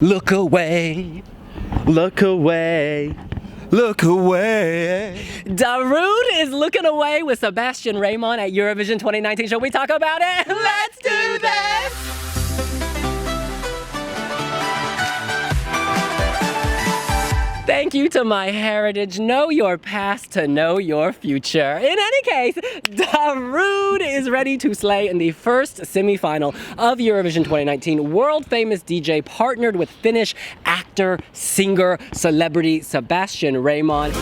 Look away, Look away. look away. Darude is looking away with Sebastian Rejman at Eurovision 2019. Shall we talk about it? Let's do this! Thank you to My Heritage. Know your past to know your future. In any case, Darude is ready to slay in the first semi-final of Eurovision 2019. World-famous DJ partnered with Finnish actor, singer, celebrity Sebastian Rejman.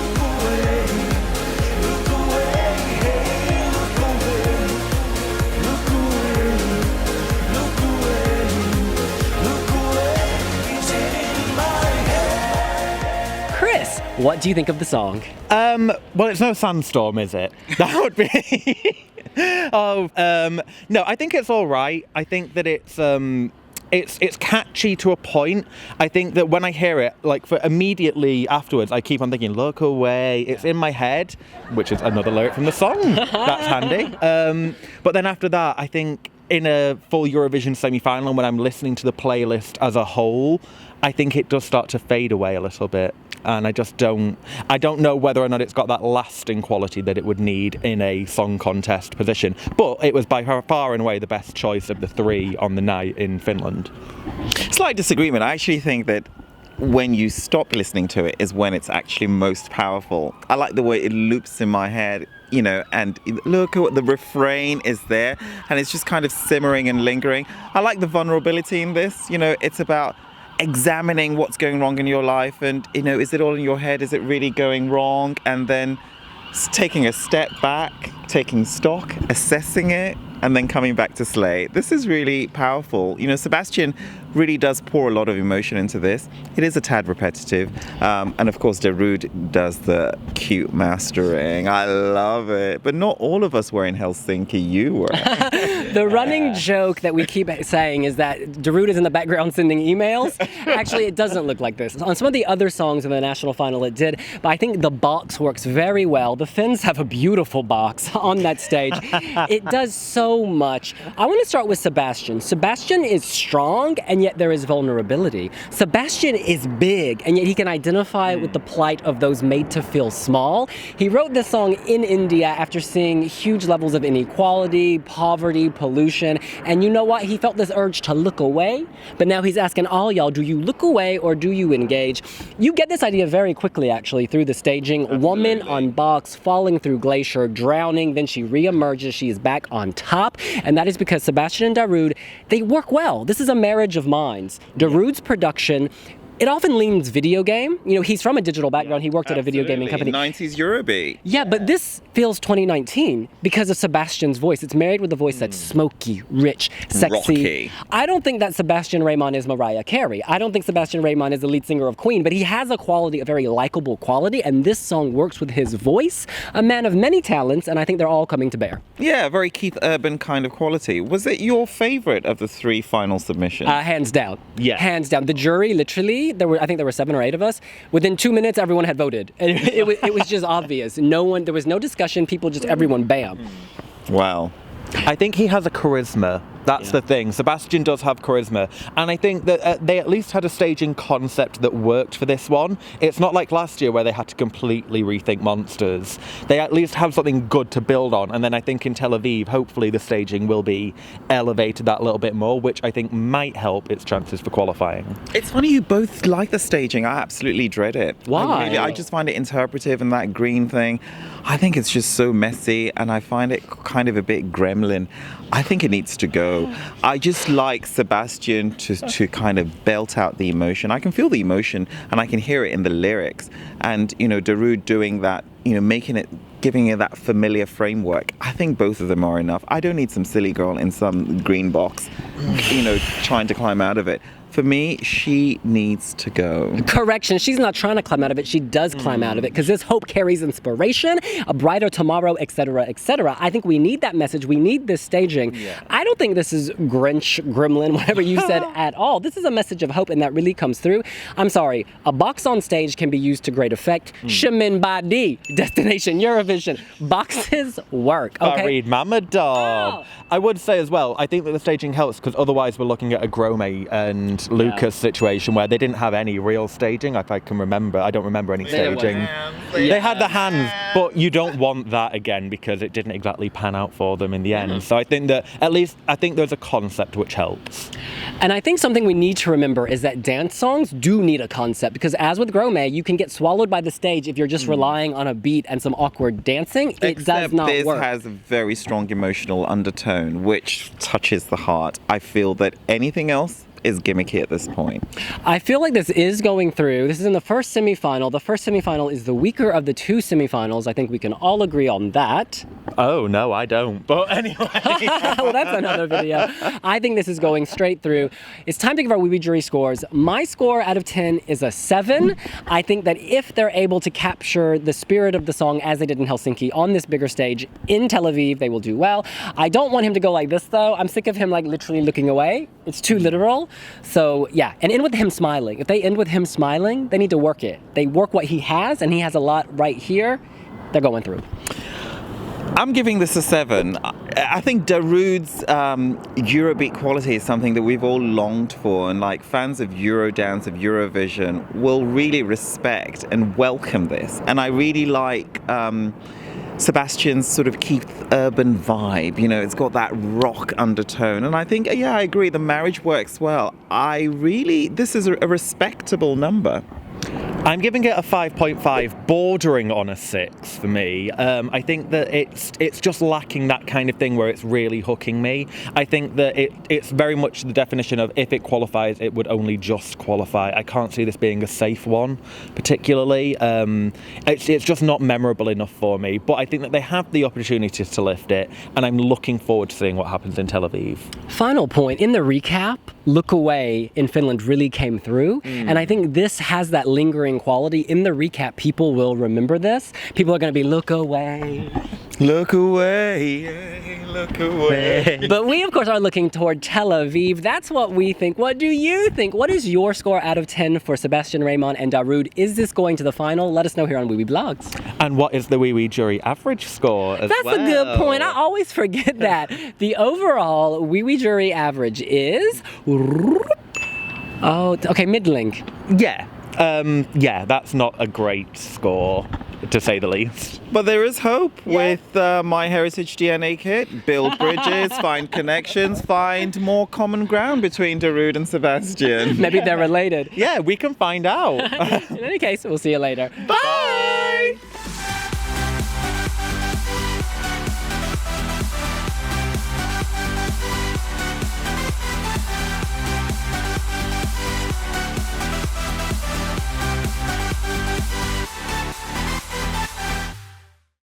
What do you think of the song? Well, it's no sandstorm, is it? That would be. No, I think it's all right. I think that it's catchy to a point. I think that when I hear it, like for immediately afterwards, I keep on thinking, "Look away." It's in my head, which is another lyric from the song. That's handy. But then after that, I think in a full Eurovision semi-final, when I'm listening to the playlist as a whole, I think it does start to fade away a little bit. And I don't know whether or not it's got that lasting quality that it would need in a song contest position. But it was by far and away the best choice of the three on the night in Finland. Slight disagreement. I actually think that when you stop listening to it is when it's actually most powerful. I like the way it loops in my head, you know, and look at what the refrain is there, and it's just kind of simmering and lingering. I like the vulnerability in this. You know, it's about examining what's going wrong in your life, and you know, is it all in your head? Is it really going wrong? And then taking a step back, taking stock, assessing it, and then coming back to slay. This is really powerful. You know, Sebastian really does pour a lot of emotion into this. It is a tad repetitive. And of course, Darude does the cute mastering. I love it. But not all of us were in Helsinki. You were. The running joke that we keep saying is that Darude is in the background sending emails. Actually, it doesn't look like this. On some of the other songs in the national final, it did. But I think the box works very well. The Finns have a beautiful box on that stage. It does so much. I want to start with Sebastian. Sebastian is strong, and yet there is vulnerability. Sebastian is big, and yet he can identify with the plight of those made to feel small. He wrote this song in India after seeing huge levels of inequality, poverty, pollution, and you know what? He felt this urge to look away, but now he's asking all y'all, do you look away or do you engage? You get this idea very quickly, actually, through the staging. Absolutely. Woman on box, falling through glacier, drowning, then she reemerges, she is back on top, and that is because Sebastian and Darude, they work well. This is a marriage of minds. Darude's production, it often leans video game. You know, he's from a digital background. He worked at a video gaming company. 90s Eurobeat. Yeah, but this feels 2019 because of Sebastian's voice. It's married with a voice that's smoky, rich, sexy. Rocky. I don't think that Sebastian Rejman is Mariah Carey. I don't think Sebastian Rejman is the lead singer of Queen, but he has a quality, a very likable quality, and this song works with his voice. A man of many talents, and I think they're all coming to bear. Yeah, very Keith Urban kind of quality. Was it your favorite of the three final submissions? Hands down. Yeah. Hands down. The jury, literally, I think there were 7 or 8 of us. Within 2 minutes, everyone had voted. And it was just obvious. There was no discussion. People just, everyone, bam. Wow. I think he has a charisma. That's the thing. Sebastian does have charisma. And I think that they at least had a staging concept that worked for this one. It's not like last year where they had to completely rethink Monsters. They at least have something good to build on. And then I think in Tel Aviv, hopefully the staging will be elevated that little bit more, which I think might help its chances for qualifying. It's funny you both like the staging. I absolutely dread it. Why? I just find it interpretive, and that green thing, I think it's just so messy, and I find it kind of a bit gremlin. I think it needs to go. I just like Sebastian to kind of belt out the emotion. I can feel the emotion and I can hear it in the lyrics. And, you know, Darude doing that, you know, giving it that familiar framework. I think both of them are enough. I don't need some silly girl in some green box, you know, trying to climb out of it. For me, she needs to go. Correction, she's not trying to climb out of it. She does climb out of it because this hope carries inspiration, a brighter tomorrow, etc., etc. I think we need that message. We need this staging. Yeah. I don't think this is Grinch, Gremlin, whatever you said at all. This is a message of hope, and that really comes through. I'm sorry, a box on stage can be used to great effect. Shemin Badi, Destination Eurovision. Boxes work, okay? Farid Mamadov. Oh. I would say as well, I think that the staging helps because otherwise we're looking at a Grome and Lucas situation where they didn't have any real staging, if I can remember. I don't remember any staging. They had the hands, but you don't want that again because it didn't exactly pan out for them in the end. So I think that at least there's a concept which helps. And I think something we need to remember is that dance songs do need a concept, because as with Grome, you can get swallowed by the stage if you're just relying on a beat and some awkward dancing. It does not this work. has a very strong emotional undertone which touches the heart. I feel that anything else is gimmicky at this point. I feel like this is going through. This is in the first semifinal. The first semifinal is the weaker of the two semifinals. I think we can all agree on that. Oh, no, I don't. But anyway. Well, that's another video. I think this is going straight through. It's time to give our WIWI jury scores. My score out of 10 is a 7. I think that if they're able to capture the spirit of the song as they did in Helsinki on this bigger stage in Tel Aviv, they will do well. I don't want him to go like this, though. I'm sick of him like literally looking away. It's too literal. So yeah, and end with him smiling. If they end with him smiling, they need to work it. They work what he has, and he has a lot right here. They're going through. I'm giving this a 7. I think Darude's Eurobeat quality is something that we've all longed for, and like fans of Eurodance, of Eurovision, will really respect and welcome this. And I really like Sebastian's sort of Keith Urban vibe. You know, it's got that rock undertone, and I think, yeah, I agree, the marriage works well. This is a respectable number. I'm giving it a 5.5, bordering on a 6 for me. I think that it's just lacking that kind of thing where it's really hooking me. I think that it's very much the definition of if it qualifies, it would only just qualify. I can't see this being a safe one, particularly. It's just not memorable enough for me, but I think that they have the opportunity to lift it, and I'm looking forward to seeing what happens in Tel Aviv. Final point, in the recap, Look Away in Finland really came through, and I think this has that lingering quality. In the recap, people will remember this. People are going to be, look away. Look away, look away. But we, of course, are looking toward Tel Aviv. That's what we think. What do you think? What is your score out of 10 for Sebastian Rejman and Darude? Is this going to the final? Let us know here on WIWI Blogs. And what is the WIWI jury average score as That's well? a good point. I always forget that. The overall WIWI jury average is... Oh, okay, middling. Yeah. Yeah, that's not a great score, to say the least. But there is hope with My Heritage DNA kit. Build bridges, find connections, find more common ground between Darude and Sebastian. Maybe they're related. Yeah, we can find out. In any case, we'll see you later. Bye!